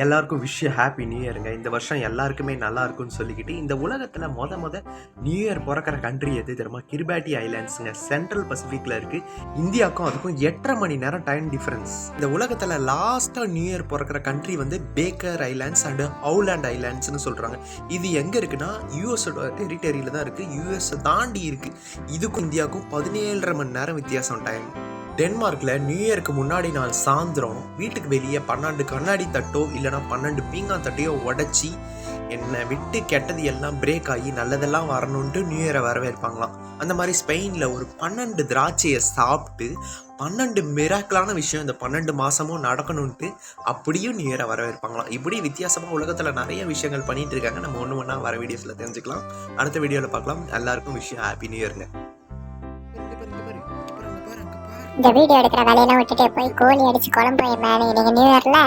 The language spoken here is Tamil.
எல்லாருக்கும் ஹாப்பி நியூ இயருங்க. இந்த வருஷம் எல்லாருக்குமே நல்லா இருக்கும்னு சொல்லிக்கிட்டு இந்த உலகத்தில் முத நியூ இயர் பிறக்கிற கண்ட்ரி எது தெரியுமா? கிரிபாட்டி ஐலாண்ட்ஸுங்க. சென்ட்ரல் பசிபிக்ல இருக்கு. இந்தியாவுக்கும் அதுக்கும் 8.5 மணி நேரம் டைம் டிஃபரன்ஸ். இந்த உலகத்தில் லாஸ்ட்டாக நியூ இயர் பிறக்கிற கண்ட்ரி வந்து பேக்கர் ஐலாண்ட்ஸ் அண்ட் ஹவுலாண்ட் ஐலாண்ட்ஸ்னு சொல்கிறாங்க. இது எங்கே இருக்குன்னா யூஎஸோட டெரிட்டரியில் தான் இருக்குது. யூஎஸ் தாண்டி இருக்குது. இதுக்கும் இந்தியாவுக்கும் 17.5 மணி நேரம் வித்தியாசம் டைம். டென்மார்க்கில் நியூ இயருக்கு முன்னாடி நாள் சாயந்தரம் வீட்டுக்கு வெளியே 12 கண்ணாடி தட்டோ இல்லைனா 12 பீங்கான் தட்டையோ உடச்சி என்னை விட்டு கெட்டது எல்லாம் பிரேக் ஆகி நல்லதெல்லாம் வரணுன்ட்டு நியூ இயரை வரவேற்பாங்களாம். அந்த மாதிரி ஸ்பெயினில் ஒரு 12 திராட்சையை சாப்பிட்டு 12 மிராக்கலான விஷயம் இந்த 12 மாதமும் நடக்கணுன்ட்டு அப்படியும் நியூ இயரை வரவேற்பாங்களாம். இப்படி வித்தியாசமாக உலகத்தில் நிறைய விஷயங்கள் பண்ணிட்டு இருக்காங்க. நம்ம ஒன்று வர வீடியோஸில் தெரிஞ்சுக்கலாம். அடுத்த வீடியோவில் பார்க்கலாம். எல்லாருக்கும் ஹாப்பி நியூ இயருங்க. இந்த வீடியோ எடுக்கிற வேலையெல்லாம் விட்டுட்டு போய் கோழி அடிச்சு குழம்பு நீங்க நியூ இயர்ல